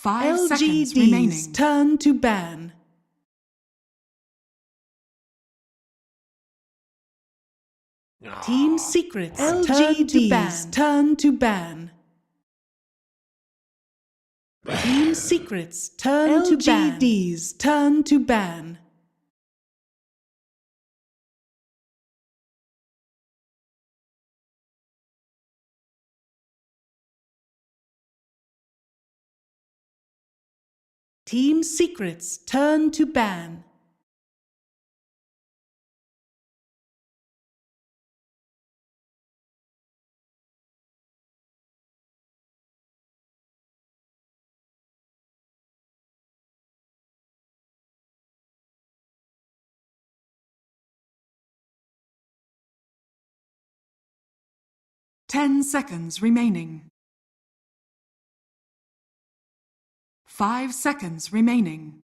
5 seconds remaining. LGD's turn to ban. Team Secrets LGD's turn to ban. Team Secrets turn to ban. LGD's turn to ban. Team Secrets turn to ban. Ten seconds remaining. 5 seconds remaining.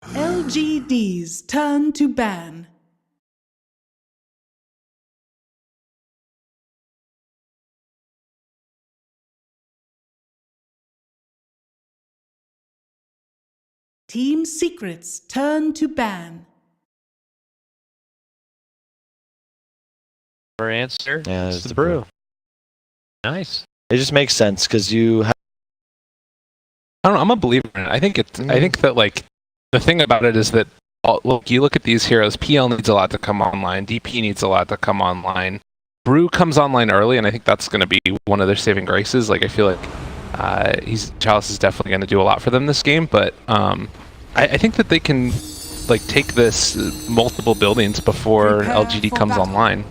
LGD's turn to ban. Team Secrets turn to ban. Our answer Yeah, is it's the the brew. Nice. It just makes sense because you have I don't know, I'm a believer in it. I think I think that like the thing about it is that look, you look at these heroes. PL needs a lot to come online. DP needs a lot to come online. Brew comes online early, and I think that's going to be one of their saving graces. Like I feel like Chalice is definitely going to do a lot for them this game, but I think that they can like take this multiple buildings before Prepare LGD for comes battle. online.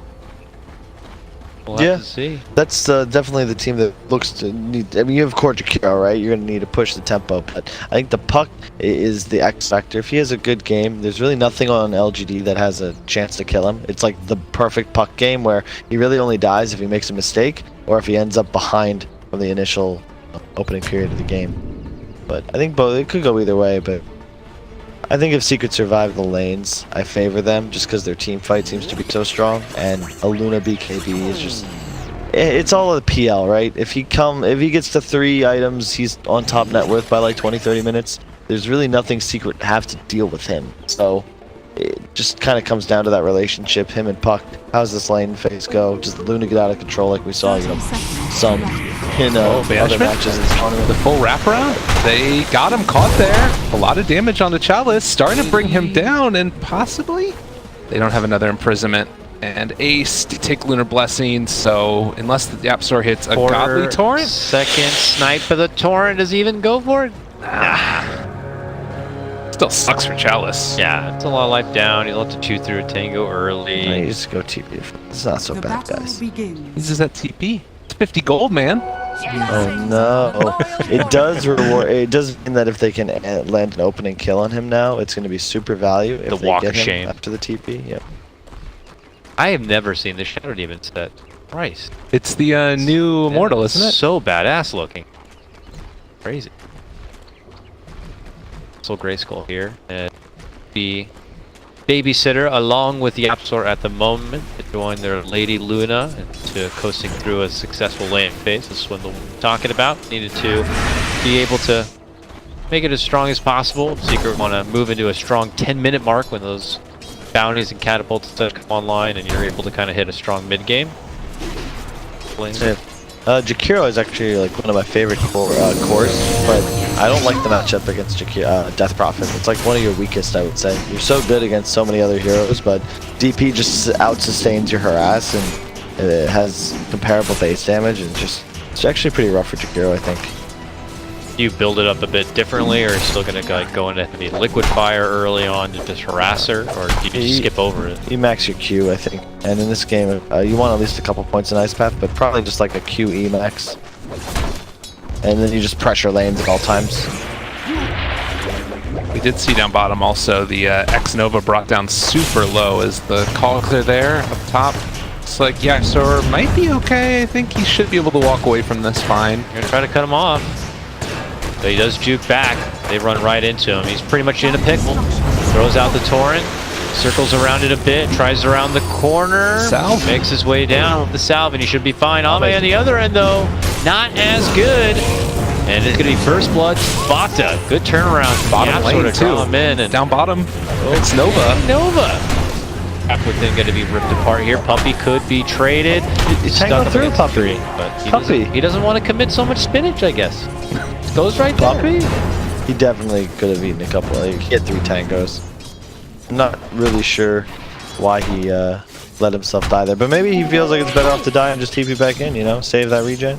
We'll Yeah. have to see. that's definitely the team that looks to need. I mean, you have Korjakiro, right? You're going to need to push the tempo, but I think the puck is the X factor. If he has a good game, there's really nothing on LGD that has a chance to kill him. It's like the perfect puck game where he really only dies if he makes a mistake or if he ends up behind from the initial opening period of the game. But I think both, it could go either way, but I think if Secret survive the lanes, I favor them just because their team fight seems to be so strong, and a Luna BKB is just, it's all a PL, right? If he gets to 3 items, he's on top net worth by like 20-30 minutes. There's really nothing Secret have to deal with him. So it just kind of comes down to that relationship, him and Puck. How's this lane phase go? Does Luna get out of control like we saw, you know, some other banishment? matches in this tournament? The full wraparound. They got him caught there. A lot of damage on the Chalice, starting to bring him down, and possibly they don't have another imprisonment. And Ace to take Lunar Blessing, so unless the YapzOr hits a godly torrent. Second snipe for the torrent. Does he even go for it? Still sucks for Chalice. Yeah, it's a lot of life down. He'll have to chew through a tango early. I just go TP. It's not so The bad, battle guys. begins. This is at TP. It's 50 gold, man. Oh no! It does reward. It does mean that if they can land an opening kill on him now, it's going to be super value. If The they walk get of him shame. after the TP. Yeah. I have never seen the Shadow Demon set. Christ. It's the new Immortal, isn't it? So badass looking. Crazy. So Grayskull here. And the babysitter along with YapzOr at the moment to join their Lady Luna and to coasting through a successful lane phase. This is what we're talking about. Needed to be able to make it as strong as possible. Secret want to move into a strong 10-minute mark when those bounties and catapults come online and you're able to kind of hit a strong mid game. Jakiro is actually like one of my favorite cores, but I don't like the matchup against Death Prophet. It's like one of your weakest, I would say. You're so good against so many other heroes, but DP just out-sustains your harass and it has comparable base damage, and it's actually pretty rough for Jakiro, I think. Do you build it up a bit differently, or are you still going to go into heavy liquid fire early on to just harass her, or do you just skip over it? You max your Q, I think. And in this game, you want at least a couple points in Ice Path, but probably just like a QE max. And then you just pressure lanes at all times. We did see down bottom also the xNova brought down super low as the call clear there up top. Looks like YapzOr might be okay. I think he should be able to walk away from this fine. You're gonna try to cut him off. But he does juke back. They run right into him. He's pretty much in a pickle. Throws out the torrent. Circles around it a bit. Tries around the corner. Salve. Makes his way down with the salve, and he should be fine. Ame on the other end, though, not as good. And it's gonna be first blood. FATA. Good turnaround. Bottom lane, sort of too. draw him in, and Down bottom, xNova. Nova. Within going to be ripped apart here. Puppey could be traded. He's Tango stuck up through against Puppey. the tree, but Puppey. he doesn't want to commit so much spinach, I guess. Goes right there. Puppey? He definitely could have eaten a couple. Like, he had 3 tangos. I'm not really sure why he let himself die there, but maybe he feels like it's better off to die and just TP back in, you know? Save that regen.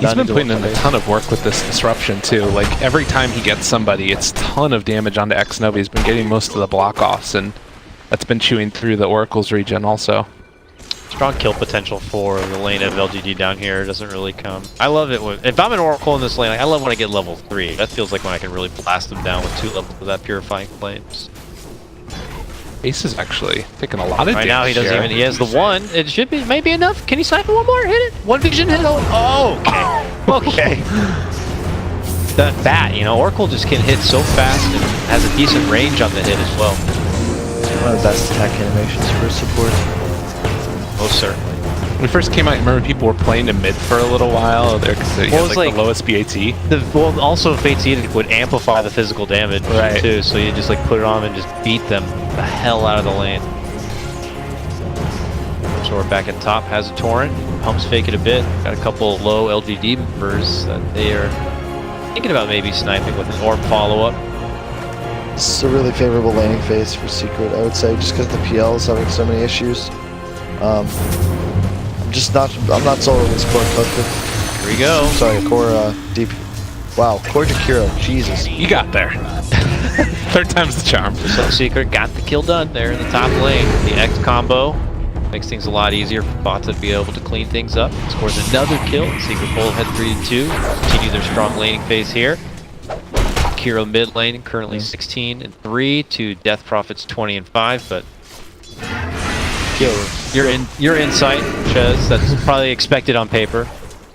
He's been putting in a ton of work with this disruption too. Like every time he gets somebody, it's a ton of damage onto xNova. He's been getting most of the block offs, and that's been chewing through the Oracle's regen also. Strong kill potential for the lane of LGD down here. Doesn't really come. I love it when, if I'm an Oracle in this lane, like, I love when I get level 3. That feels like when I can really blast them down with 2 levels of that Purifying Flames. Ace is actually taking a lot of damage Right now he doesn't here. even, he has the 1. It should be maybe enough. Can he snipe it one more? Hit it. 1 vision hit. Oh, okay. Okay. That, you know, Oracle just can hit so fast and has a decent range on the hit as well. One of the best attack animations for support. Most certainly. When we first came out, I remember people were playing to mid for a little while there because he Well, had it's like like- the lowest BAT. Well, also FATA would amplify the physical damage Right. too, so you just like put it on and just beat them the hell out of the lane. So we're back at top, has a torrent, pumps fake it a bit. Got a couple low LGD members that they are thinking about maybe sniping with an orb follow-up. It's a really favorable laning phase for Secret, I would say, just because the PL is having so many issues. I'm not sold on this core collective. Here we go. Sorry, core deep. Wow, core Jakiro, Jesus. You got there. Third time's the charm. So Secret got the kill done there in the top lane. The X combo makes things a lot easier for FATA to be able to clean things up. Scores another kill. Secret pull ahead 3-2. Continue their strong laning phase here. Kiro mid lane currently 16-3 to Death Prophet's 20-5, but your insight, Chez, that's probably expected on paper.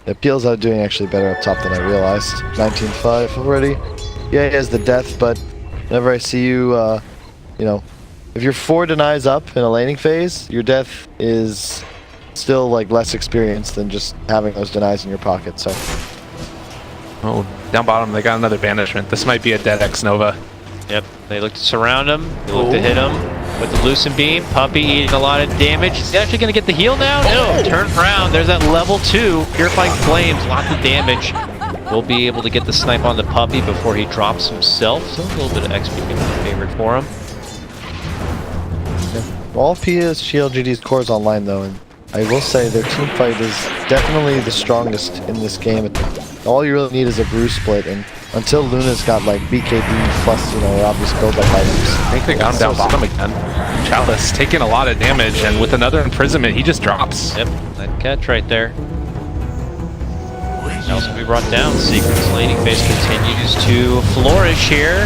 Yeah, PL's out doing actually better up top than I realized. 19-5 already. Yeah, he has the death, but whenever I see you, you know, if you're 4 denies up in a laning phase, your death is still like less experienced than just having those denies in your pocket. So Oh, down bottom, they got another banishment. This might be a dead xNova. Yep, they look to surround him. They look to hit him with the Lucent Beam. Puppey eating a lot of damage. He's actually going to get the heal now. No, turn around. There's that level 2. Purifying Flames, lots of damage. We'll be able to get the snipe on the Puppey before he drops himself. So a little bit of XP can be favored for him. all of PSG LGD's cores online though, and I will say their team fight is definitely the strongest in this game. All you really need is a brew split, and until Luna's got like BKB plus, you know, obvious build-up items. I think they got him down bottom again. Chalice taking a lot of damage, and with another imprisonment, he just drops. Yep, that catch right there. Else will be brought down. Secret's laning phase continues to flourish here.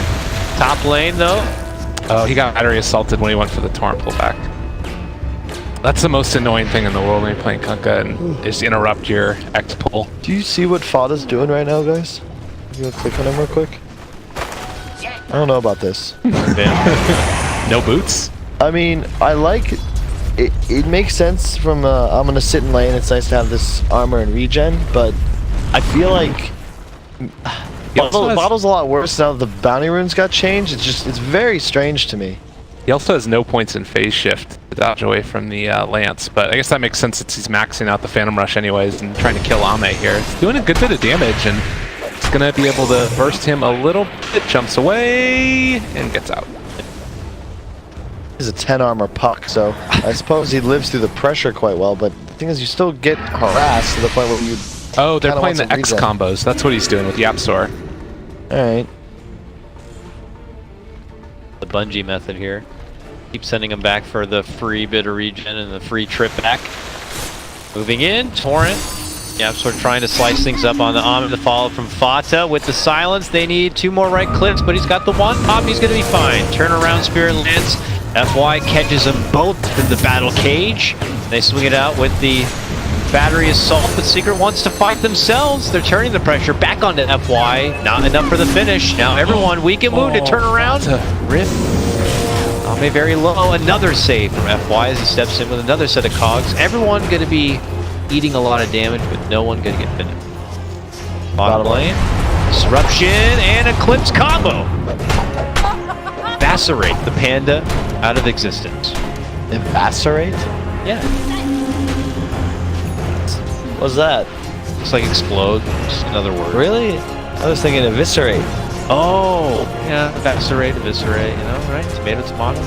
Top lane though. Oh, he got battery assaulted when he went for the torrent pullback. That's the most annoying thing in the world when you're playing Kunkka and just interrupt your X pull. Do you see what FATA's doing right now, guys? You want to click on him real quick? I don't know about this. No boots? I mean, I like it. It makes sense from I'm gonna sit in lane. It's nice to have this armor and regen, but I feel like Bottle's a lot worse now that the bounty runes got changed. It's very strange to me. He also has no points in phase shift to dodge away from the Lance, but I guess that makes sense since he's maxing out the Phantom Rush anyways and trying to kill Ame here. It's doing a good bit of damage, and it's going to be able to burst him a little bit, jumps away, and gets out. He's a 10 armor puck, so I suppose he lives through the pressure quite well, but the thing is you still get harassed to the point where you... Oh, they're playing want the some X regen. combos. That's what he's doing with YapzOr. Alright. The Bungie method here. Keep sending him back for the free bit of regen and the free trip back. Moving in, Torrent. YapzOr trying to slice things up on the Omni. The follow from FATA with the silence. They need 2 more right clicks, but he's got the one pop. He's going to be fine. Turnaround Spirit lands. FY catches them both in the battle cage. They swing it out with the battery assault, but Secret wants to fight themselves. They're turning the pressure back onto FY. Not enough for the finish. Now everyone weak and wounded. Turn around. Rip. Ame very low. Another save from FY as he steps in with another set of cogs. Everyone going to be eating a lot of damage, but no one going to get finished. Bottom lane. Disruption and Eclipse combo. Evacerate the panda out of existence. Evacerate? Yeah. What's that? Looks like explode. Just another word. Really? I was thinking eviscerate. Oh, yeah. Evacerate, eviscerate, you know, right? Tomato, tomato.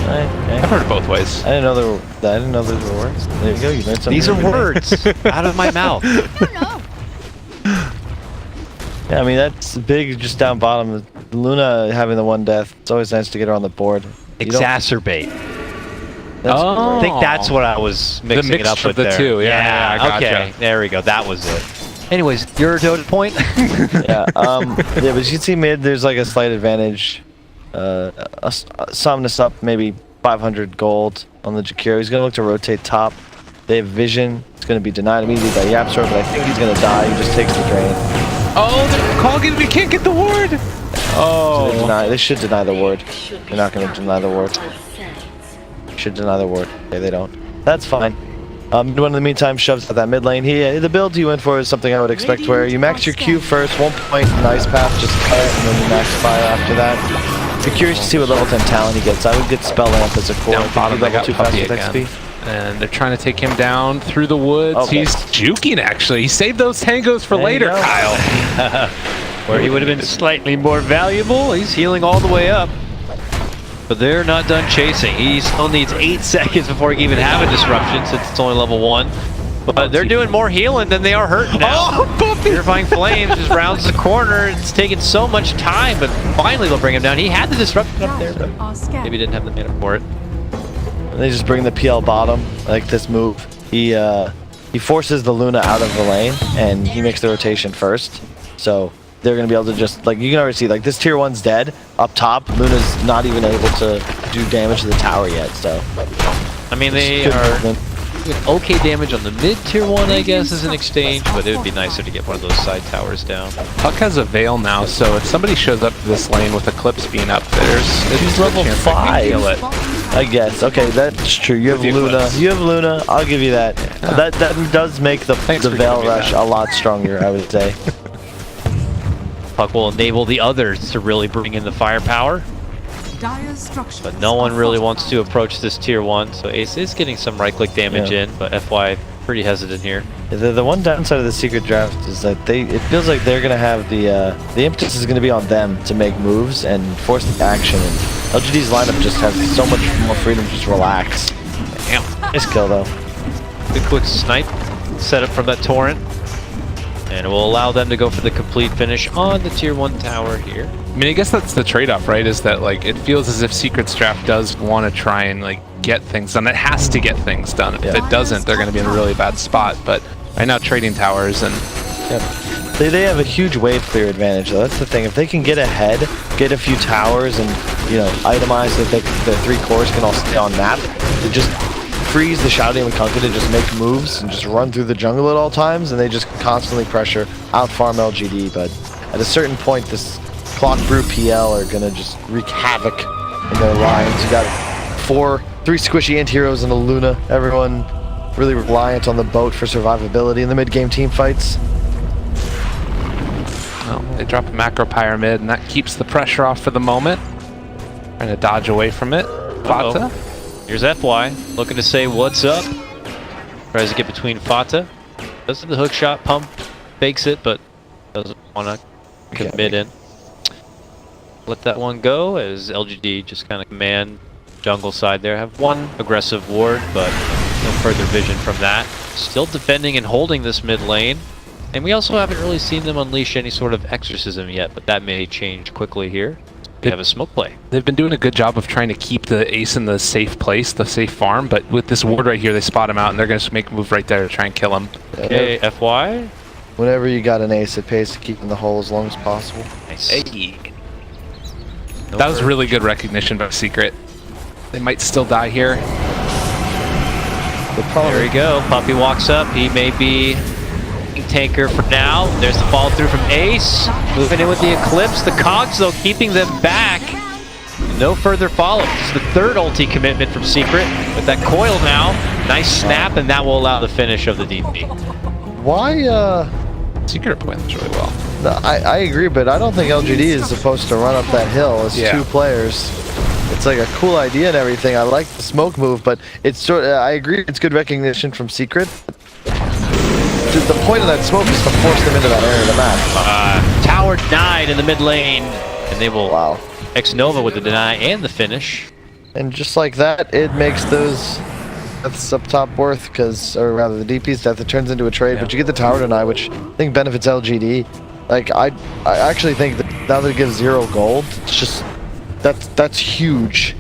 Right, I've heard it both ways. I didn't know those were words. There you go. You learned something. These are every day. words out of my mouth. Yeah, I mean that's big. Just down bottom, Luna having the one death. It's always nice to get her on the board. Exacerbate. Oh. I think that's what I was mixing it up mixture with of the there. two, yeah, I gotcha. Okay, there we go. That was it. Anyways, your Dota point? Yeah, but you can see mid. There's like a slight advantage. Summing this up, maybe 500 gold on the Jakiro. He's gonna look to rotate top. They have vision. It's gonna be denied immediately by YapzOr, but I think he's gonna die. He just takes the drain. Oh, they're calling. We can't get the ward. So they should deny the ward. They're not gonna deny the ward. Should deny the ward. Okay, they don't. That's fine. MidOne in the meantime shoves out that mid lane. The build you went for is something I would expect, where you max your Q first, 1 point, nice path, just cut it, and then you max fire after that. Be curious to see what level 10 talent he gets. I would get Spell Lamp as a core. Down bottom, they level got 2 fast Puppey with again. XP. And they're trying to take him down through the woods. Okay. He's juking, actually. He saved those tangos for There you later, go. Kyle. Where he would have been slightly more valuable. He's healing all the way up. But they're not done chasing. He still needs 8 seconds before he can even have a disruption, since it's only level 1. But they're doing more healing than they are hurting now. Oh, Puppey! Purifying Flames just rounds the corner. It's taking so much time, but finally they'll bring him down. He had the disruption up there, but maybe didn't have the mana for it. And they just bring the PL bottom. I like this move. He forces the Luna out of the lane, and he makes the rotation first. So they're going to be able to just, like, you can already see, like, this tier 1's dead. Up top, Luna's not even able to do damage to the tower yet, so. I mean, they are doing okay damage on the mid tier 1, I guess, as an exchange, but it would be nicer to get one of those side towers down. Puck has a veil now, so if somebody shows up to this lane with Eclipse being up, He's level 5. I guess. Okay, that's true. You have Luna. You have Luna. I'll give you that. Yeah. That does make the veil rush a lot stronger, I would say. Puck will enable the others to really bring in the firepower, but no one really wants to approach this tier 1, so Ace is getting some right-click damage in, but FY pretty hesitant here. The one downside of the secret draft is that it feels like they're gonna have the impetus is gonna be on them to make moves and force the action. And LGD's lineup just has so much more freedom to just relax. Damn. Nice kill though. Good quick snipe set up from that torrent, and it will allow them to go for the complete finish on the tier 1 tower here. I mean, I guess that's the trade-off, right? Is that, like, it feels as if Secret's draft does want to try and, like, get things done. It has to get things done. If it doesn't, they're going to be in a really bad spot. But right now, trading towers and... They have a huge wave clear advantage, though. That's the thing. If they can get ahead, get a few towers, and, you know, itemize that the 3 cores can all stay on map, it just frees the Shadow Demon Kunkka to just make moves and just run through the jungle at all times, and they just constantly pressure, out-farm LGD. But at a certain point, this Clock Brew PL are gonna just wreak havoc in their lines. You got 3 squishy anti-heroes and a Luna. Everyone really reliant on the boat for survivability in the mid-game team fights. Well, they drop a macro pyramid, and that keeps the pressure off for the moment. Trying to dodge away from it. FATA. Here's FY, looking to say what's up. Tries to get between FATA. Does the hook shot, pump, fakes it, but doesn't want to commit in. Let that one go, as LGD just kind of command jungle side there. Have one aggressive ward, but no further vision from that. Still defending and holding this mid lane. And we also haven't really seen them unleash any sort of exorcism yet, but that may change quickly here. We have a smoke play. They've been doing a good job of trying to keep the Ace in the safe place, the safe farm, but with this ward right here, they spot him out, and they're going to make a move right there to try and kill him. Okay, FY. Whenever you got an ace, it pays to keep in the hole as long as possible. Nice. Hey. That was really good recognition by Secret. They might still die here. There we go. Puppey walks up. He may be tanker for now. There's the follow through from Ace. Moving in with the Eclipse. The Cogs, though, keeping them back. No further follow-up. This is the third ulti commitment from Secret. With that coil now. Nice snap, and that will allow the finish of the DP. Why, Secret playing this really well. No, I agree, but I don't think LGD is supposed to run up that hill as Yeah. 2 players. It's like a cool idea and everything. I like the smoke move, but it's sort of, I agree it's good recognition from Secret. The point of that smoke is to force them into that area of the map. Tower denied in the mid lane. And they will Wow. xNova with the deny and the finish. And just like that, it makes those deaths up top worth, because, or rather the DP's death, it turns into a trade, but you get the tower deny, which I think benefits LGD. Like, I actually think that now that it gives 0 gold, it's just, that's huge.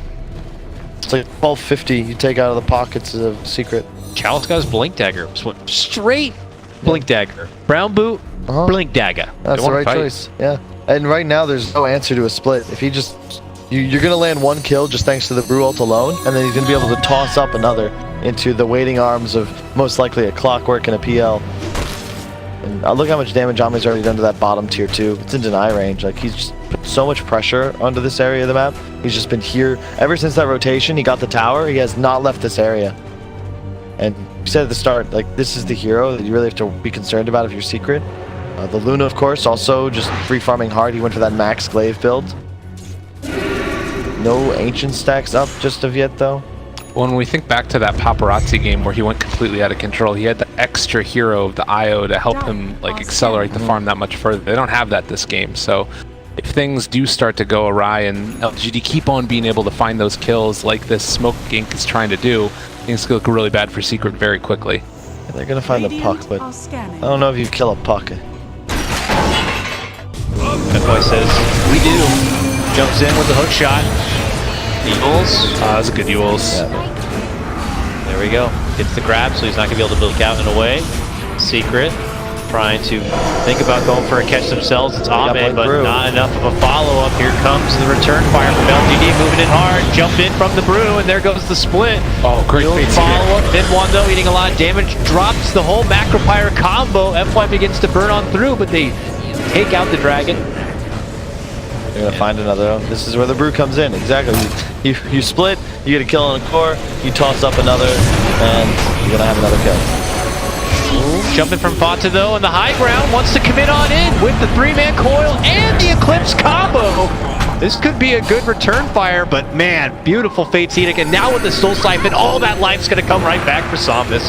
It's like 1250 you take out of the pockets of Secret. Chalice got his Blink Dagger. Just went straight Blink Dagger. Brown boot, Blink Dagger. That's They the wanna right fight. choice, yeah. And right now, there's no answer to a split. If he just, you're gonna land 1 kill just thanks to the Brew ult alone, and then he's gonna be able to toss up another into the waiting arms of most likely a Clockwork and a PL. And look how much damage Ame's already done to that bottom tier 2. It's in deny range. Like, he's just put so much pressure onto this area of the map. He's just been here ever since that rotation. He got the tower. He has not left this area. And we said at the start, like, this is the hero that you really have to be concerned about if you're Secret. The Luna, of course, also just free farming hard. He went for that max glaive build. No ancient stacks up just of yet, though. When we think back to that Paparazzi game where he went completely out of control, he had the extra hero of the IO to help him like accelerate the farm that much further. They don't have that this game, so if things do start to go awry and LGD keep on being able to find those kills like this Smoke Gink is trying to do, things could look really bad for Secret very quickly. They're gonna find the puck, but I don't know if you kill a puck. That boy says, we do. Jumps in with the hook shot. Eagles. That was a good Yules. There we go. Gets the grab, so he's not going to be able to blink out in a way. Secret. Trying to think about going for a catch themselves. It's Ahmed, but not enough of a follow-up. Here comes the return fire from LGD, moving in hard. Jump in from the Brew, and there goes the split. Oh, great follow-up. MidOne, though, eating a lot of damage. Drops the whole Macro Pyre combo. FY begins to burn on through, but they take out the dragon. You're gonna find another. This is where the Brew comes in. Exactly. You split, you get a kill on a core, you toss up another, and you're gonna have another kill. Jumping from FATA, though, on the high ground, wants to commit on in with the 3-man coil and the Eclipse combo. This could be a good return fire, but man, beautiful Fate's Edict, and now with the Soul Siphon, all that life's gonna come right back for Somnus.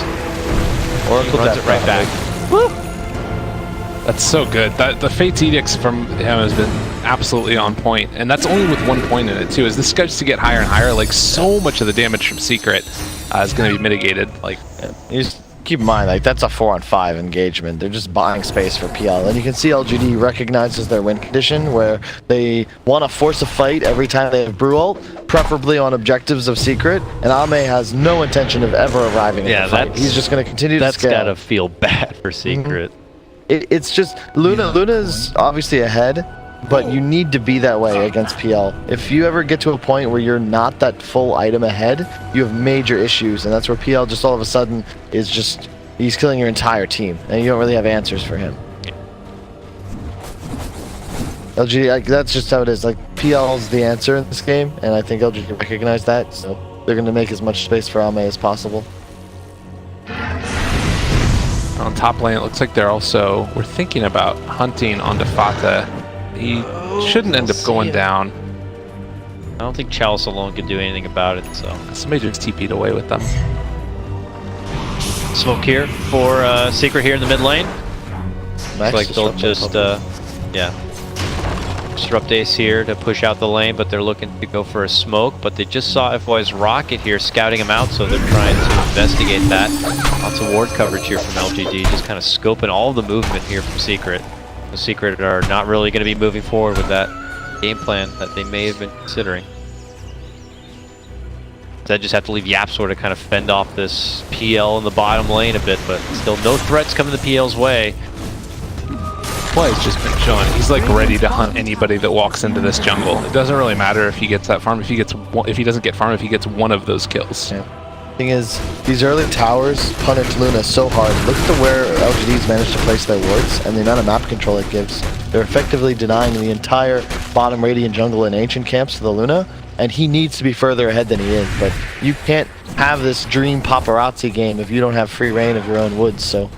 Oracle Runs it right back. Woo! That's so good. The Fate's Edicts from him has been absolutely on point, and that's only with 1 point in it too. As this starts to get higher and higher, like so much of the damage from Secret is going to be mitigated. Like, You just keep in mind, like, that's a 4-on-5 engagement. They're just buying space for PL, and you can see LGD recognizes their win condition, where they want to force a fight every time they have Brew ult, preferably on objectives of Secret, and Ame has no intention of ever arriving at the fight. He's just going to continue to scale. That's gotta feel bad for Secret. It's just Luna's obviously ahead, but you need to be that way against PL. If you ever get to a point where you're not that full item ahead, you have major issues, and that's where PL just all of a sudden is just, he's killing your entire team, and you don't really have answers for him. LGD, like, that's just how it is. Like, PL's the answer in this game, and I think LGD recognize that, so they're going to make as much space for Ame as possible. on top lane, it looks like we're thinking about hunting onto FATA. He shouldn't end up going down. I don't think Chalice alone could do anything about it, so. Somebody just TP'd away with them. Smoke here for Secret here in the mid lane. Looks like they'll just, disrupt Ace here to push out the lane, but they're looking to go for a smoke. But they just saw FY's rocket here scouting him out, so they're trying to investigate that. Lots of ward coverage here from LGD, just kind of scoping all the movement here from Secret. The Secret are not really going to be moving forward with that game plan that they may have been considering. They just have to leave YapzOr to kind of fend off this PL in the bottom lane a bit, but still no threats coming the PL's way. FY's just been showing. He's like ready to hunt anybody that walks into this jungle. It doesn't really matter if he gets that farm, if he doesn't get farm, if he gets one of those kills. Yeah. Thing is, these early towers punish Luna so hard. Look at where LGD's managed to place their wards and the amount of map control it gives. They're effectively denying the entire bottom Radiant jungle and ancient camps to the Luna, and he needs to be further ahead than he is. But you can't have this dream paparazzi game if you don't have free reign of your own woods, so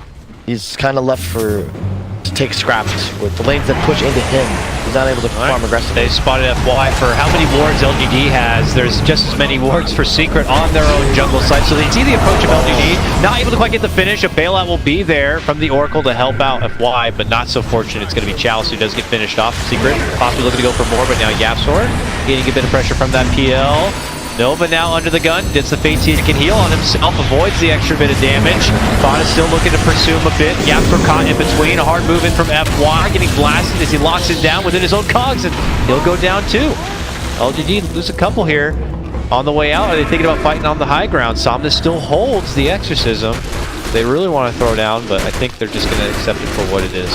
he's kind of left to take scraps with the lanes that push into him. He's not able to perform aggressively. They spotted FY for how many wards LGD has. There's just as many wards for Secret on their own jungle site. So they see the approach of LGD. Not able to quite get the finish. A bailout will be there from the Oracle to help out FY, but not so fortunate. It's going to be Chalice who does get finished off. Secret possibly looking to go for more, but now YapzOr getting a bit of pressure from that PL. Nova now under the gun, gets the Fate Seed, can heal on himself, avoids the extra bit of damage. FATA still looking to pursue him a bit. YapzOr caught in between, a hard move in from FY, getting blasted as he locks it down within his own cogs, and he'll go down too. LGD lose a couple here. On the way out, are they thinking about fighting on the high ground? Somnus still holds the Exorcism. They really want to throw down, but I think they're just going to accept it for what it is.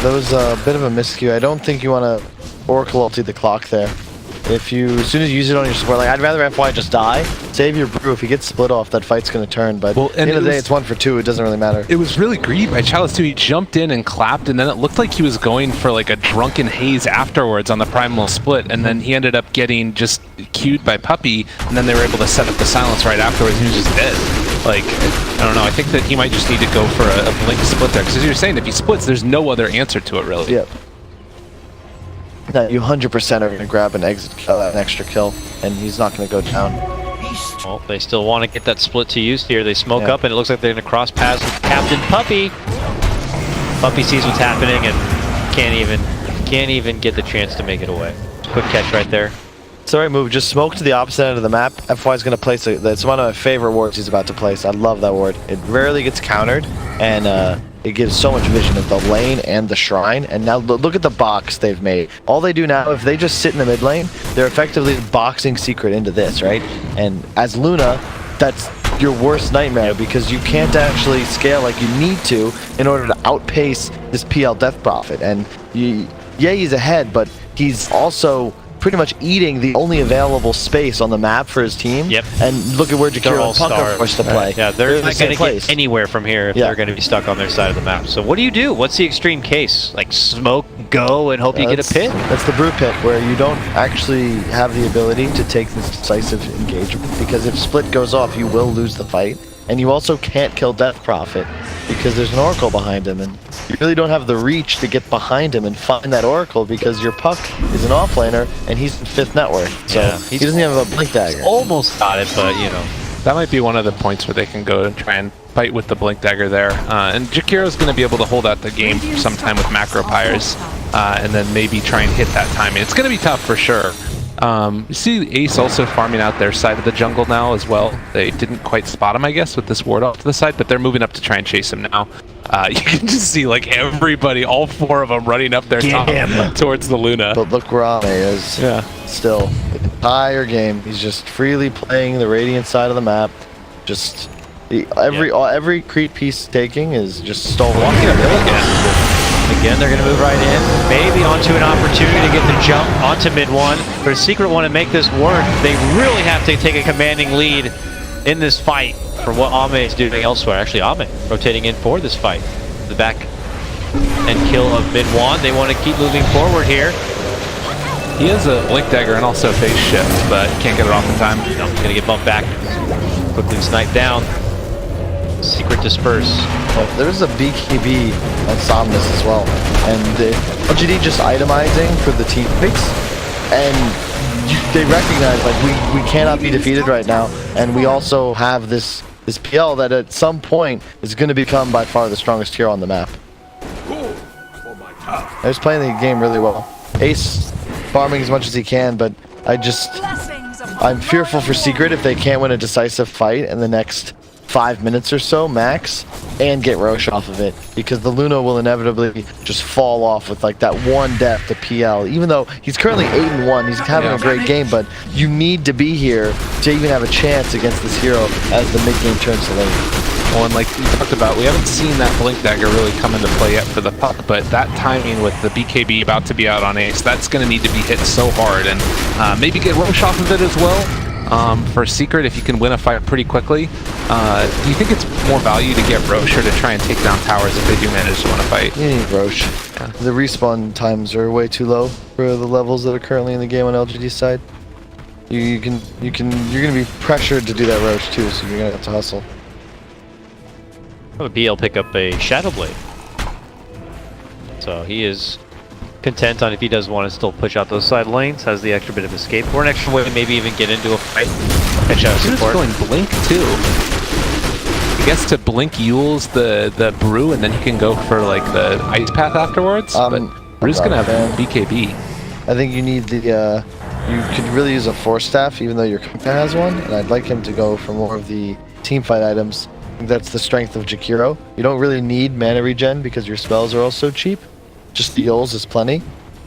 That was a bit of a miscue. I don't think you want to Oracle ulti the clock there. If you, as soon as you use it on your support, like I'd rather FY just die, save your brew. If he gets split off, that fight's going to turn. But at the end of the day, it's 1 for 2. It doesn't really matter. It was really greedy by Chalice too. He jumped in and clapped, and then it looked like he was going for like a drunken haze afterwards on the primal split, and then he ended up getting just queued by Puppey, and then they were able to set up the silence right afterwards. He was just dead. Like, I don't know. I think that he might just need to go for a blink split there, because as you're saying, if he splits, there's no other answer to it really. Yep. That you 100% are going to grab an exit kill, an extra kill, and he's not going to go down. Well, they still want to get that split to use here. They smoke up, and it looks like they're going to cross paths with Captain Puppey. Puppey sees what's happening and can't even get the chance to make it away. Quick catch right there. It's the right move. Just smoke to the opposite end of the map. FY is going to place that's one of my favorite wards he's about to place. I love that ward. It rarely gets countered, and it gives so much vision of the lane and the shrine. And now look at the box they've made. All they do now, if they just sit in the mid lane, they're effectively boxing Secret into this, right? And as Luna, that's your worst nightmare because you can't actually scale like you need to in order to outpace this PL Death Prophet. And he's ahead, but he's also pretty much eating the only available space on the map for his team. Yep. And look at where Jakiro and Punk are forced to play. Yeah, they're not going to get anywhere from here if they're going to be stuck on their side of the map. So what do? What's the extreme case? Like smoke, go, and hope you get a pit? That's the brew pit, where you don't actually have the ability to take this decisive engagement, because if split goes off, you will lose the fight. And you also can't kill Death Prophet because there's an Oracle behind him, and you really don't have the reach to get behind him and find that Oracle because your Puck is an offlaner and he's in 5th network, so he doesn't even have a Blink Dagger. Almost got it, but you know. That might be one of the points where they can go and try and fight with the Blink Dagger there. And Jakiro's going to be able to hold out the game for some time with Macro Pyres, and then maybe try and hit that timing. It's going to be tough for sure. You see Ace also farming out their side of the jungle now as well. They didn't quite spot him, I guess, with this ward off to the side, but they're moving up to try and chase him now. You can just see like everybody, all 4 of them running up their top towards the Luna. But look where Ame is. Still, the entire game, he's just freely playing the Radiant side of the map. Just every creep piece taking is just stolen. Walking uphill again, they're going to move right in. Maybe onto an opportunity to get the jump onto MidOne. But Secret want to make this work. They really have to take a commanding lead in this fight for what Ame is doing elsewhere. Actually, Ame rotating in for this fight. The back and kill of MidOne. They want to keep moving forward here. He has a Blink Dagger and also Phase Shift, but can't get it off in time. No, going to get bumped back. Quickly sniped down. Secret disperse. Well, there's a BKB on Somnus as well, and LGD just itemizing for the teammates, and they recognize like we cannot be defeated right now, and we also have this PL that at some point is going to become by far the strongest hero on the map. They're just playing the game really well. Ace farming as much as he can, but I'm fearful for Secret if they can't win a decisive fight in the next 5 minutes or so max and get Roche off of it, because the Luna will inevitably just fall off with like that one death to PL. Even though he's currently 8-1, he's having a great game, but you need to be here to even have a chance against this hero as the mid game turns to late. Well, and like we talked about, we haven't seen that Blink Dagger really come into play yet for the Puck, but that timing with the BKB about to be out on Ace, that's going to need to be hit so hard, and maybe get Roche off of it as well. For Secret, if you can win a fight pretty quickly, do you think it's more value to get Roche or to try and take down towers if they do manage to win a fight? You need Roche. Yeah. The respawn times are way too low for the levels that are currently in the game on LGD's side. You're gonna be pressured to do that Roche too, so you're gonna have to hustle. Oh, BL pick up a Shadow Blade. So he is content on if he does want to still push out those side lanes, has the extra bit of escape, or an extra way to maybe even get into a fight. Catch out He's support. going Blink too. He gets to Blink Yule's the Brew, and then he can go for like the Ice Path afterwards. But Brew's gonna have BKB. I think you need the you could really use a Force Staff, even though your Kunkka has one, and I'd like him to go for more of the team fight items. I think that's the strength of Jakiro. You don't really need mana regen because your spells are also cheap. Just the Yules is plenty,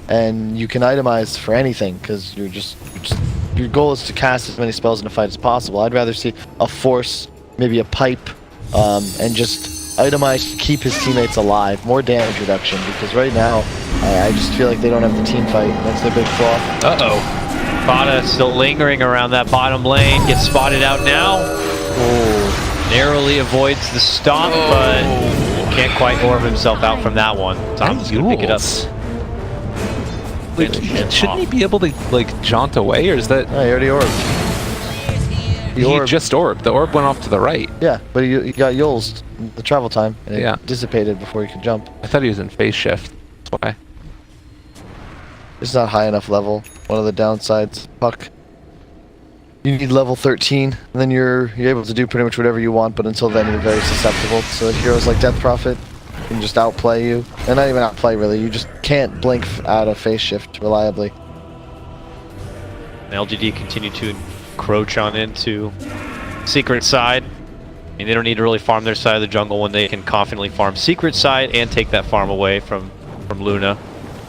and you can itemize for anything because your goal is to cast as many spells in a fight as possible. I'd rather see a Force, maybe a Pipe, and just itemize to keep his teammates alive. More damage reduction, because right now I just feel like they don't have the team fight. That's their big flaw. Uh-oh. FATA still lingering around that bottom lane. Gets spotted out now. Oh. Narrowly avoids the stomp, but can't quite orb himself out from that one. Tom's gonna pick it up. Like, shouldn't he be able to like jaunt away, or is that? Oh, he already orbed. He just orbed. The orb went off to the right. Yeah, but he got Yules the travel time, and Yeah. it dissipated before he could jump. I thought he was in phase shift. That's why. It's not high enough level. One of the downsides. Puck. You need level 13, and then you're able to do pretty much whatever you want, but until then you're very susceptible. So heroes like Death Prophet can just outplay you. And not even outplay, really. You just can't blink out of phase shift reliably. And LGD continue to encroach on into Secret side. I mean, they don't need to really farm their side of the jungle when they can confidently farm Secret side and take that farm away from Luna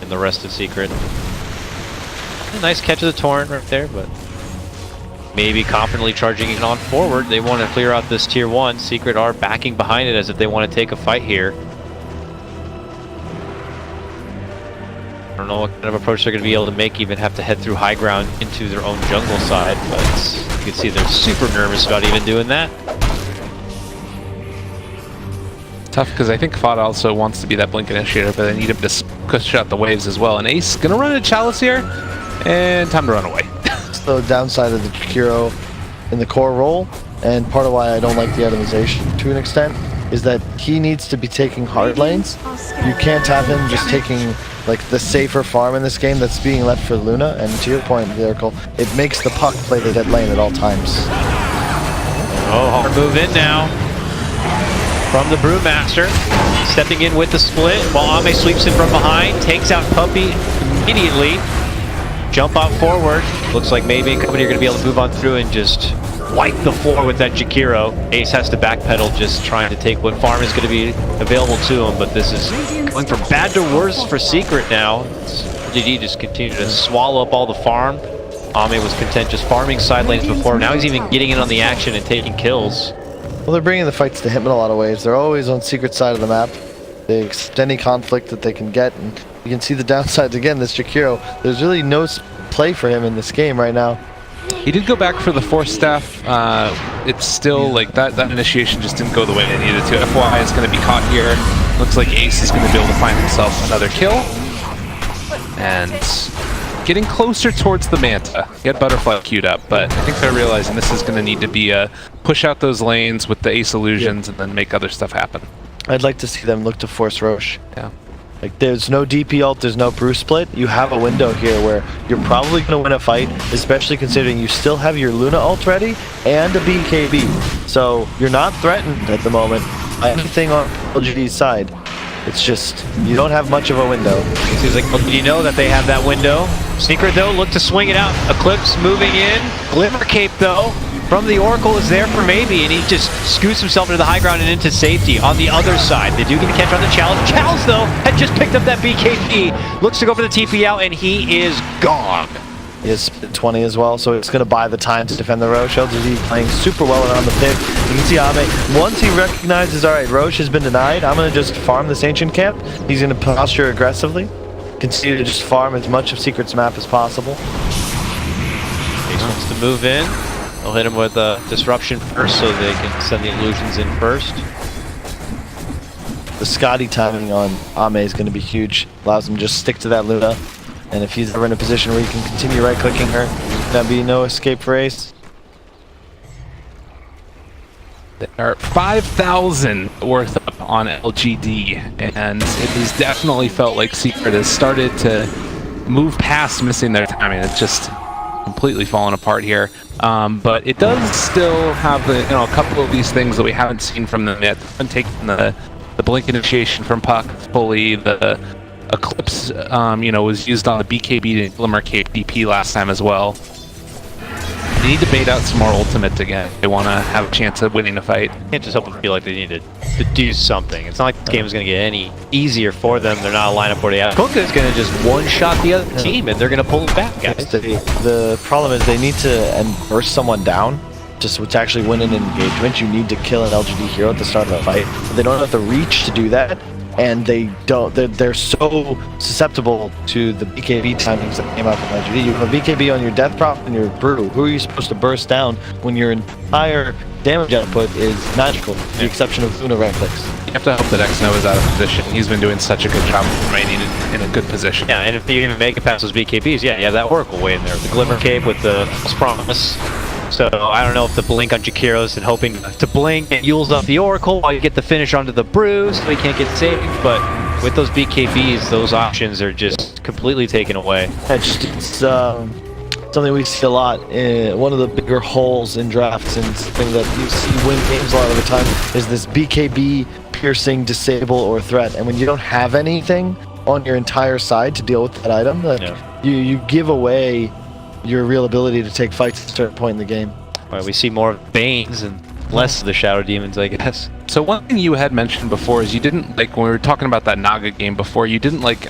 and the rest of Secret. A nice catch of the Torrent right there, but maybe confidently charging it on forward. They want to clear out this tier 1. Secret are backing behind it as if they want to take a fight here. I don't know what kind of approach they're going to be able to make, even have to head through high ground into their own jungle side, but you can see they're super nervous about even doing that. Tough, because I think FATA also wants to be that Blink initiator, but they need him to push out the waves as well. And Ace gonna run a Chalice here, and time to run away. The downside of the Jakiro in the core role, and part of why I don't like the itemization to an extent, is that he needs to be taking hard lanes. You can't have him just taking like the safer farm in this game that's being left for Luna, and to your point, Lyrical, it makes the Puck play the dead lane at all times. Oh, hard move in now from the Brewmaster. Stepping in with the split while Ame sweeps in from behind, takes out Puppey immediately. Jump out forward. Looks like maybe and company are going to be able to move on through and just wipe the floor with that Jakiro. Ace has to backpedal, just trying to take what farm is going to be available to him, but this is going from bad to worse for Secret now. LGD just continued to swallow up all the farm. Ame was content just farming side lanes before. Now he's even getting in on the action and taking kills. Well, they're bringing the fights to him in a lot of ways. They're always on Secret side of the map. They accept any conflict that they can get, and you can see the downsides again. This Jakiro, there's really no play for him in this game right now. He did go back for the Force Staff. It's still like that initiation just didn't go the way it needed to. FY is going to be caught here. Looks like Ace is going to be able to find himself another kill. And getting closer towards the Manta. Get Butterfly queued up, but I think they're realizing this is going to need to be a push out those lanes with the Ace illusions and then make other stuff happen. I'd like to see them look to force Roche. Yeah. Like, there's no DP ult, there's no Brew split. You have a window here where you're probably going to win a fight, especially considering you still have your Luna ult ready and a BKB. So you're not threatened at the moment by anything on LGD's side. It's just, you don't have much of a window. It seems like you know that they have that window. Secret though, look to swing it out. Eclipse moving in. Glimmer Cape though. from the Oracle is there for maybe, and he just scoots himself into the high ground and into safety on the other side. They do get a catch on the Chalice. Chalice, though, had just picked up that BKB. Looks to go for the TP out, and he is gone. He has 20 as well, so it's going to buy the time to defend the Roche. LGD playing super well around the pick. You can see Ame, once he recognizes, all right, Roche has been denied, I'm going to just farm this Ancient Camp. He's going to posture aggressively. Continue to just farm as much of Secret's map as possible. Ace wants to move in. They'll hit him with a disruption first so they can send the illusions in first. The Scotty timing on Ame is going to be huge. Allows him to just stick to that Luna. And if he's ever in a position where he can continue right-clicking her, there'll be no escape for Ace. There are 5,000 worth up on LGD, and it has definitely felt like Secret has started to move past missing their timing. It's just completely fallen apart here. But it does still have a couple of these things that we haven't seen from them yet. They haven't taken the blink initiation from Puck fully. The Eclipse, was used on the BKB to Glimmer KDP last time as well. They need to bait out some more ultimates again. They want to have a chance of winning a fight. Can't just help but feel like they need to do something. It's not like this game is going to get any easier for them. They're not a lineup where they have. Kuka is going to just one-shot the other team, and they're going to pull it back, guys. The problem is they need to burst someone down. Just to actually win an engagement, you need to kill an LGD hero at the start of a fight. But they don't have the reach to do that. And they're so susceptible to the BKB timings that came out from LGD. You have a BKB on your Death Prop and your Brew. Who are you supposed to burst down when your entire damage output is magical, with the exception of Luna right clicks? You have to hope that xNova is out of position. He's been doing such a good job of remaining in a good position. Yeah, and if you even make it past those BKBs, yeah, you have that Oracle way in there. The Glimmer Cape with the False Promise. So I don't know if the blink on Jakiro's and hoping to blink and Yules up the Oracle while you get the finish onto the Brew so he can't get saved, but with those BKBs, those options are just completely taken away. It's something we see a lot. One of the bigger holes in drafts and something that you see win games a lot of the time is this BKB piercing, disable, or threat. And when you don't have anything on your entire side to deal with that item, you give away your real ability to take fights at a certain point in the game. Right, we see more Banes and less of the Shadow Demons, I guess. So one thing you had mentioned before is you didn't like, when we were talking about that Naga game before, you didn't like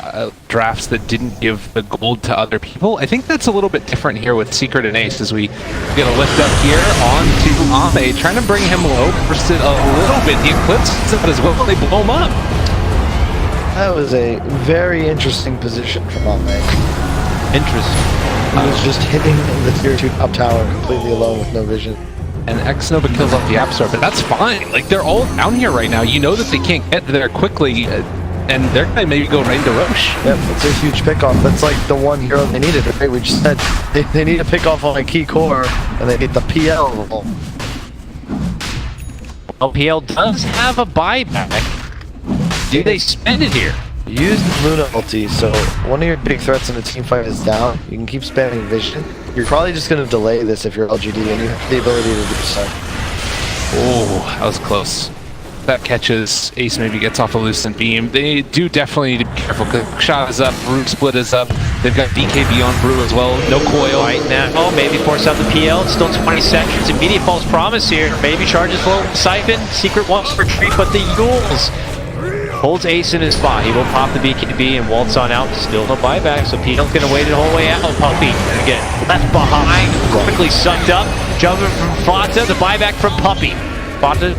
drafts that didn't give the gold to other people. I think that's a little bit different here with Secret and Ace as we get a lift up here onto Ame, trying to bring him low, burst it a little bit. The Eclipse as well, they blow him up. That was a very interesting position from Ame. Interesting. He was just hitting the tier 2 up tower completely alone with no vision. And xNova kills off the YapzOr, but that's fine. Like, they're all down here right now. You know that they can't get there quickly, and they're going to maybe go right into Roche. Yep, it's a huge pickoff. That's like the one hero they needed, right? We just said they need a pickoff on a key core, and they get the PL. Well, PL does have a buyback. Do they spend it here? Use the Luna ulti, so one of your big threats in a team fight is down. You can keep spamming vision. You're probably just going to delay this if you're LGD, and you have the ability to do so. Oh, that was close. That catches Ace, maybe gets off a Lucent Beam. They do definitely need to be careful, because Shot is up, Root Split is up. They've got BKB on Brew as well. No coil. Right now, maybe force out the PL. It's still 20 seconds. Immediate false promise here. Maybe charges low. Siphon. Secret wants to retreat, but the Yules holds Ace in his spot. He will pop the BKB and waltz on out. Still no buyback, so PL's gonna wait the whole way out. Puppey again left behind, quickly sucked up. Jumping from FATA, the buyback from Puppey. FATA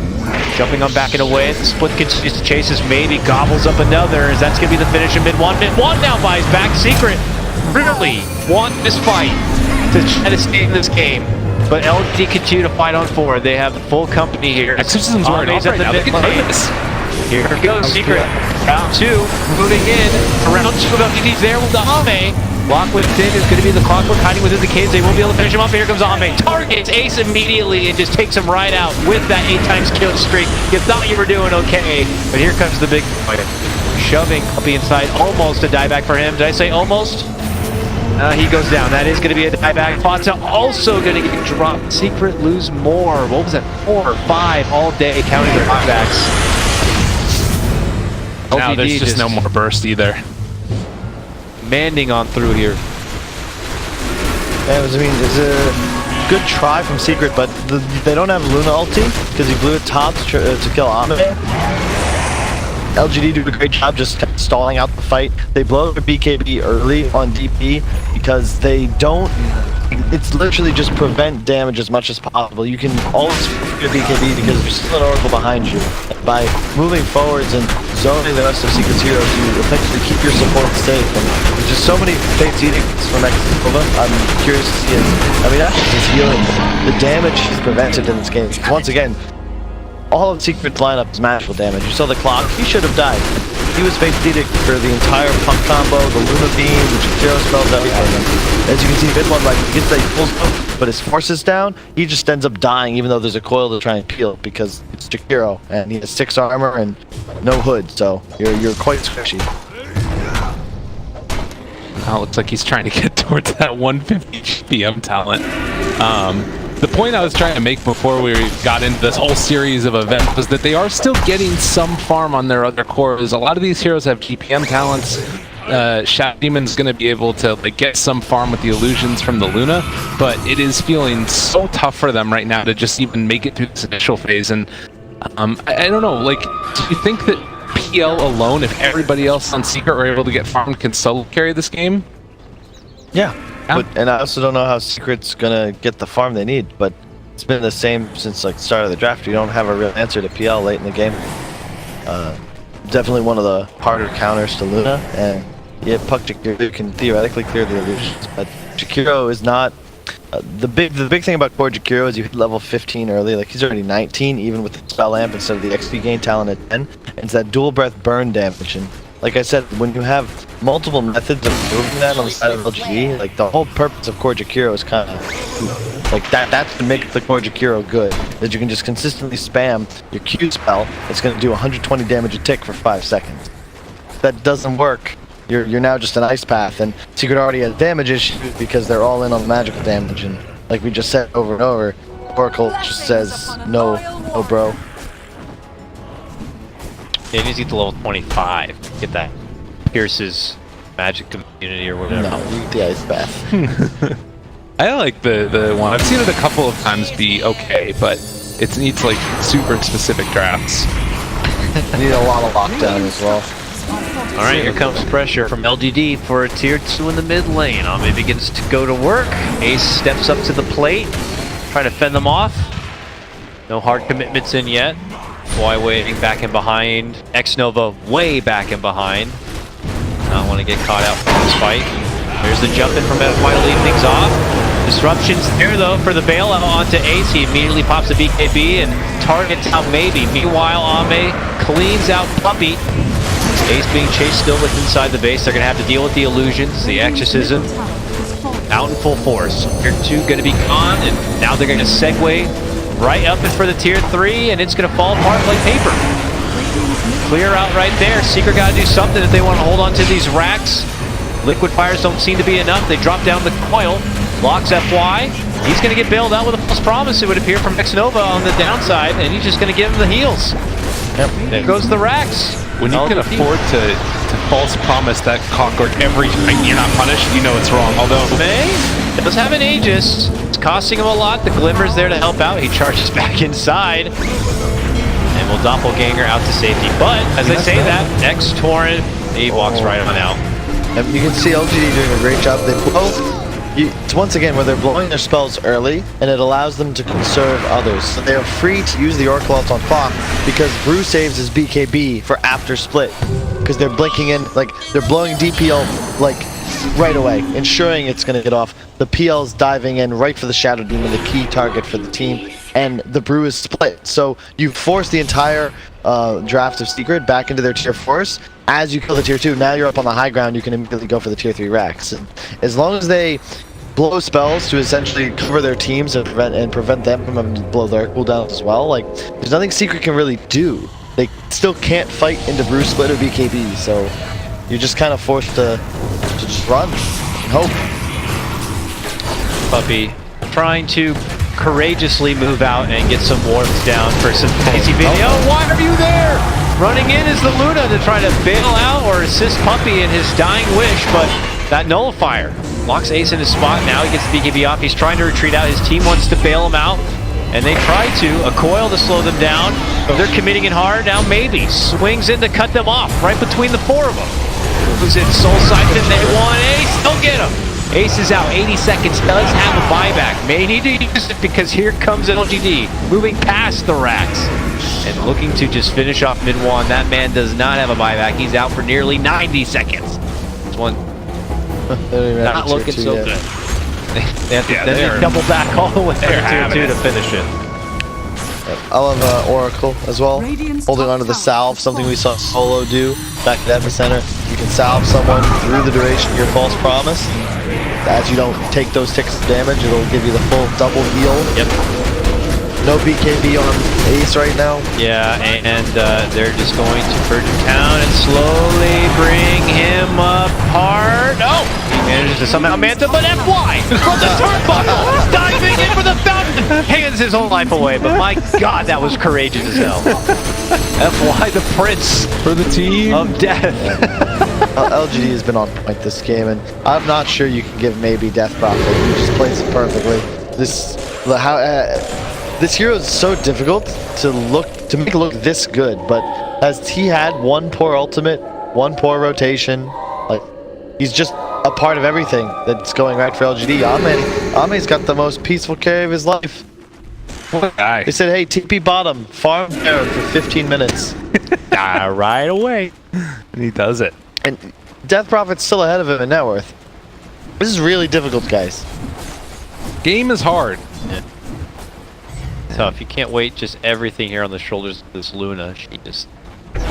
jumping on back and away. The split continues to chase us. Maybe gobbles up another. As that's gonna be the finish in MidOne. MidOne now buys back. Secret really want this fight to try to stay in this game. But LG continue to fight on forward. They have the full company here. Exorcism's wearing off right now. Look at this. Here goes Secret. Round 2, moving in. Round 2 of LGD's there with the Ame. Lock within is going to be the Clockwork hiding within the caves. They won't be able to finish him off. Here comes Ame. Targets Ace immediately and just takes him right out with that 8x kill streak. You thought you were doing okay, but here comes the big fight. Shoving Puppey inside. Almost a dieback for him. Did I say almost? He goes down. That is going to be a dieback. FATA also going to get dropped. Secret lose more. What was that? 4 or 5 all day counting their buybacks. Now there's just no more burst either. Manding on through here. Yeah, I mean, good try from Secret, but they don't have Luna ulti because he blew it top to kill Ame. LGD did a great job just kind of stalling out the fight. They blow their BKB early on DP because they don't. It's literally just prevent damage as much as possible. You can always your BKB because there's still an Oracle behind you. By moving forwards and zoning the rest of Secret's heroes, you effectively keep your support safe. And there's just so many fates edicts from xNova. I'm curious to see it. I mean, actually, his healing, the damage he's prevented in this game. Once again, all of Secret's lineup is magical damage. You saw the clock. He should have died. He was face edict for the entire Puck combo, the Luna Beam, the Jakiro spells, everything. As you can see, MidOne, like, he gets that pulls up, but his force is down. He just ends up dying, even though there's a coil to try and peel, because it's Jakiro, and he has 6 armor and no hood, so you're quite squishy. Now it looks like he's trying to get towards that 150 PM talent. The point I was trying to make before we got into this whole series of events was that they are still getting some farm on their other cores. A lot of these heroes have GPM talents. Shadow Demon's going to be able to like get some farm with the illusions from the Luna, but it is feeling so tough for them right now to just even make it through this initial phase. And I don't know, like, do you think that PL alone, if everybody else on Secret were able to get farmed, can solo carry this game? Yeah. And I also don't know how Secret's gonna get the farm they need, but it's been the same since like the start of the draft. You don't have a real answer to PL late in the game. Definitely one of the harder counters to Luna, and yeah, Puck Jakiro can theoretically clear the illusions, but Jakiro is not. The big thing about core Jakiro is you hit level 15 early. Like, he's already 19, even with the spell amp instead of the XP gain talent at 10. And it's that dual breath burn damage. And like I said, when you have multiple methods of moving that on the side of LGD, like the whole purpose of core Jakiro is kind of like that's to make the core Jakiro good. That you can just consistently spam your Q spell. It's going to do 120 damage a tick for 5 seconds. If that doesn't work, you're now just an ice path, and Secret already has damage issues because they're all in on magical damage, and like we just said over and over, Oracle just says no bro. Yeah, he needs to get to level 25. Get that Pierce's magic community or whatever. No, the ice path. I like the one. I've seen it a couple of times be okay, but it needs like super specific drafts. Need a lot of lockdown as well. Alright, here comes pressure from LGD for a tier 2 in the mid lane. Ame begins to go to work. Ace steps up to the plate, trying to fend them off. No hard commitments in yet. Y waiting back and behind. xNova way back and behind. Not want to get caught out from this fight. There's the jump in from MidOne to lead things off. Disruptions there though for the bailout onto Ace. He immediately pops the BKB and targets out maybe. Meanwhile, Ame cleans out Puppey. Ace being chased still with inside the base. They're going to have to deal with the illusions, the exorcism, out in full force. Tier 2 going to be gone, and now they're going to segue right up and for the tier 3, and it's going to fall apart like paper. Clear out right there. Secret got to do something if they want to hold on to these racks. Liquid fires don't seem to be enough. They drop down the coil. Blocks FY. He's going to get bailed out with a false promise, it would appear, from xNova on the downside, and he's just going to give him the heals. Yep. There goes the racks. When you can afford to false promise that Concord every time you're not punished, you know it's wrong. Although May does have an Aegis. It's costing him a lot. The Glimmer's there to help out. He charges back inside. And will Doppelganger out to safety. But, as I say that, X-Torrent, he walks right on out. And you can see LGD doing a great job. They blow. It's once again where they're blowing their spells early, and it allows them to conserve others. So they are free to use the Oracle ult on clock because Brew saves his BKB for after split. Because they're blinking in, like, they're blowing DPL, like, right away, ensuring it's going to get off. The PL's diving in right for the Shadow Demon, the key target for the team, and the Brew is split. So you force the entire draft of Secret back into their tier 4s. As you kill the tier 2, now you're up on the high ground, you can immediately go for the tier 3 racks. And as long as they blow spells to essentially cover their teams and prevent them from having to blow their cooldowns as well, like, there's nothing Secret can really do. They still can't fight into Brew split or BKB, so you're just kind of forced to just run and hope. Puppey trying to courageously move out and get some wards down for some fancy video. Why are you there? Running in is the Luna to try to bail out or assist Puppey in his dying wish, but that nullifier Locks Ace in his spot. Now he gets the BKB off. He's trying to retreat out. His team wants to bail him out. And they try to. A coil to slow them down. They're committing it hard. Now maybe. Swings in to cut them off. Right between the four of them. Moves in Soul Siphon. They want Ace. Don't get him. Ace is out. 80 seconds. Does have a buyback. May need to use it because here comes LGD. Moving past the Rats. And looking to just finish off MidOne. That man does not have a buyback. He's out for nearly 90 seconds. This one not looking so good. They have to they double back all the way to 2-2 to finish it. I love Oracle as well. Holding onto the salve, something we saw Solo do back at Epicenter. You can salve someone through the duration of your false promise. As you don't take those ticks of damage, it'll give you the full double heal. Yep. No BKB on Ace right now. Yeah, and they're just going to purge him down and slowly bring him apart. Oh! He manages to somehow manta, but FY from the turnbuckle, diving in for the fountain, hands his own life away. But my God, that was courageous as hell. FY, the prince For the team. of death. LGD has been on point this game, and I'm not sure you can give maybe Death Prophet. He just plays it perfectly. This hero is so difficult to make it look this good, but as he had one poor ultimate, one poor rotation, like he's just a part of everything that's going right for LGD. Ame's got the most peaceful carry of his life. What a guy. They said, hey, TP bottom, farm there for 15 minutes. Right away. And he does it. And Death Prophet's still ahead of him in net worth. This is really difficult, guys. Game is hard. Yeah. Tough. You can't wait just everything here on the shoulders of this Luna. She just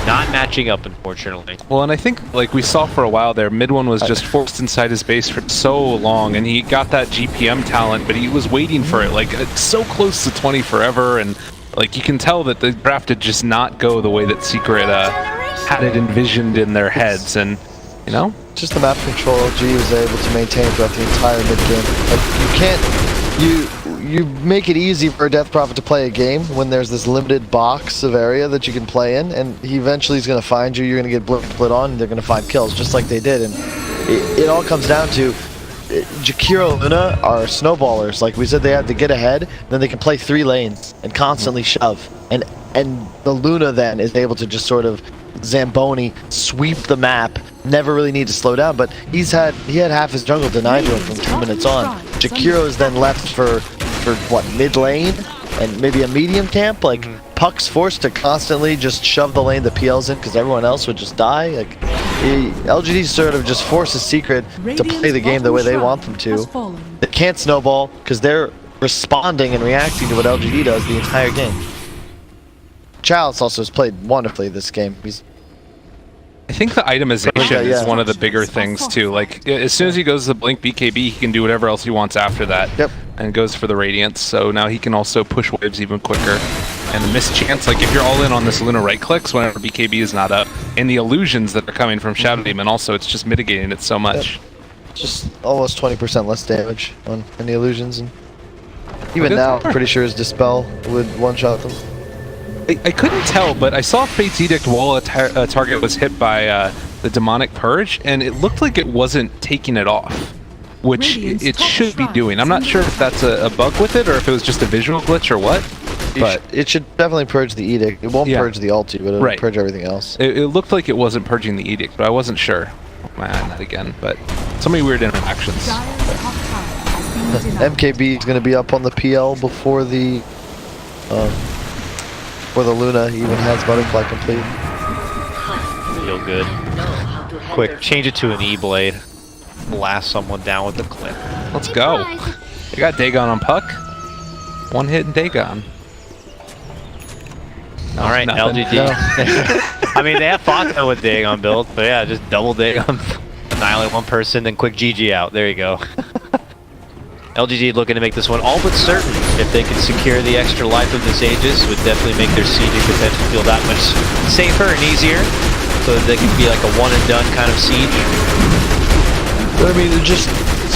not matching up, unfortunately. Well, and I think, like we saw for a while there, MidOne was just forced inside his base for so long, and he got that GPM talent, but he was waiting for it, like, so close to 20 forever, and, like, you can tell that the draft did just not go the way that Secret had it envisioned in their heads, and, you know? Just the map control LG was able to maintain throughout the entire mid-game. Like, you can't... You make it easy for a Death Prophet to play a game when there's this limited box of area that you can play in, and he eventually is going to find you, you're going to get split on, and they're going to find kills, just like they did. And it all comes down to Jakiro and Luna are snowballers. Like we said, they have to get ahead, then they can play 3 lanes and constantly shove. And the Luna then is able to just sort of Zamboni, sweep the map, never really need to slow down, but he had half his jungle denied to him from 2 minutes on. Jakiro is then left for what, mid lane and maybe a medium camp. Like Puck's forced to constantly just shove the lane the PL's in because everyone else would just die. Like LGD sort of just forces Secret to play the game the way they want them to. They can't snowball because they're responding and reacting to what LGD does the entire game. Chalice also has played wonderfully this game. I think the itemization is one of the bigger things too. Like as soon as he goes to the Blink BKB, he can do whatever else he wants after that. Yep. And goes for the Radiance. So now he can also push waves even quicker. And the mischance, like if you're all in on this Luna right clicks whenever BKB is not up, and the illusions that are coming from Shadow Demon, also it's just mitigating it so much. Yep. Just almost 20% less damage on any illusions, and even now, I'm pretty sure his Dispel would one-shot them. I couldn't tell, but I saw Fate's Edict while a target was hit by the Demonic Purge, and it looked like it wasn't taking it off, which it should be doing. I'm not sure if that's a bug with it, or if it was just a visual glitch or what. But it should definitely purge the Edict. It won't purge the ulti, but it'll purge everything else. It looked like it wasn't purging the Edict, but I wasn't sure. Man, not again, but so many weird interactions. MKB is going to be up on the PL before the Luna even has Butterfly complete. Feel good. Quick, change it to an E-Blade. Blast someone down with the clip. Let's go. They got Dagon on Puck. One hit and Dagon. Alright, LGD. No. I mean, they have FATA with Dagon built, but yeah, just double Dagon. Annihilate one person, then quick GG out. There you go. LGD looking to make this one all but certain. If they can secure the extra life of this Aegis, would definitely make their sieging potential feel that much safer and easier, so that they can be like a one and done kind of siege. I mean, just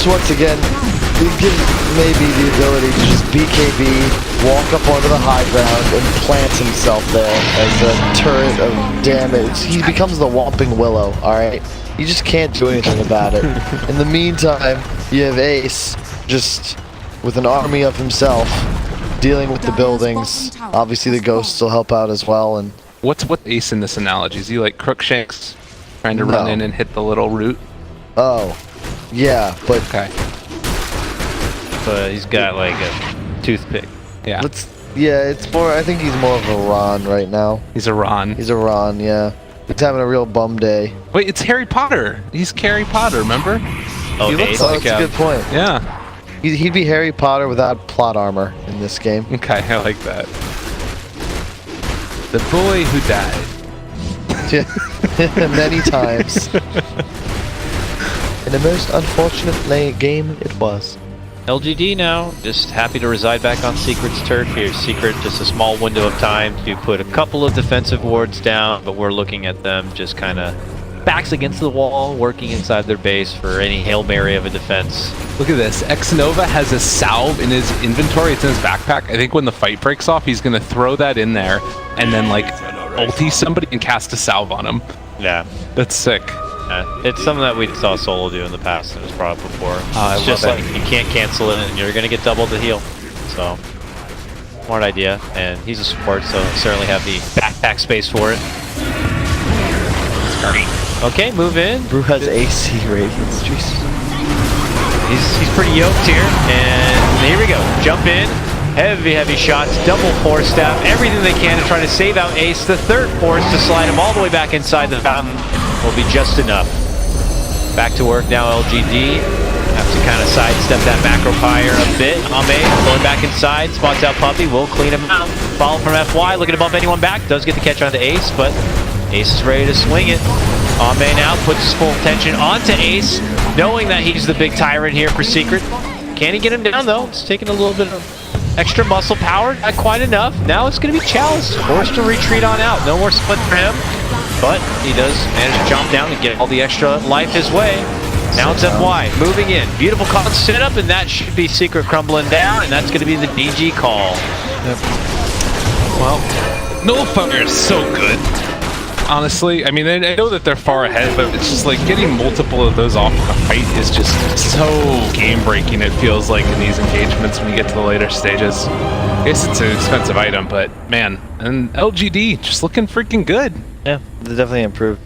once again, it gives maybe the ability to just BKB, walk up onto the high ground, and plant himself there as a turret of damage. He becomes the Whomping Willow, alright? You just can't do anything about it. In the meantime, you have Ace just with an army of himself dealing with the buildings. Obviously the ghosts will help out as well. And What's Ace in this analogy? Is he like Crookshanks trying to run No. in and hit the little root? oh, yeah, but Okay. But he's got like a toothpick. Yeah. it's more. I think he's more of a Ron right now. He's a Ron. He's a Ron, yeah. He's having a real bum day. Wait, it's Harry Potter. He's Harry Potter, remember? Oh, He looks Ace? Oh, like that's a good point. Yeah. He'd be Harry Potter without plot armor in this game. Okay, I like that. The boy who died. Many times. In the most unfortunate game it was. LGD now, just happy to reside back on Secret's turf here. Secret, just a small window of time to put a couple of defensive wards down, but we're looking at them just kind of backs against the wall, working inside their base for any Hail Mary of a defense. Look at this. xNova has a salve in his inventory. It's in his backpack. I think when the fight breaks off, he's going to throw that in there and then like ulti somebody and cast a salve on him. Yeah. That's sick. It's something that we saw Solo do in the past and it was brought up before. I It's just love like you can't cancel it and you're going to get double the heal. So, smart idea. And he's a support, so certainly have the backpack space for it. Okay, move in. Brew has AC Ravens. Jeez. He's pretty yoked here. And here we go. Jump in. Heavy shots. Double force staff. Everything they can to try to save out Ace. The third force to slide him all the way back inside the fountain will be just enough. Back to work now, LGD. Have to kind of sidestep that macro fire a bit. Ame going back inside. Spots out Puppey. Will clean him out. Follow from FY. Looking to bump anyone back. Does get the catch onto Ace, but Ace is ready to swing it. Ame now puts his full attention onto Ace, knowing that he's the big tyrant here for Secret. Can he get him down, though? It's taking a little bit of extra muscle power. Not quite enough. Now it's going to be Chalice. Forced to retreat on out. No more split for him. But he does manage to jump down and get all the extra life his way. Now it's FY. Moving in. Beautiful con setup, and that should be Secret crumbling down, and that's going to be the DG call. Well, Nullfire is so good. Honestly, I mean, I know that they're far ahead, but it's just like getting multiple of those off a fight is just so game-breaking, it feels like, in these engagements when you get to the later stages. I guess it's an expensive item, but man, and LGD just looking freaking good. Yeah, they definitely improved.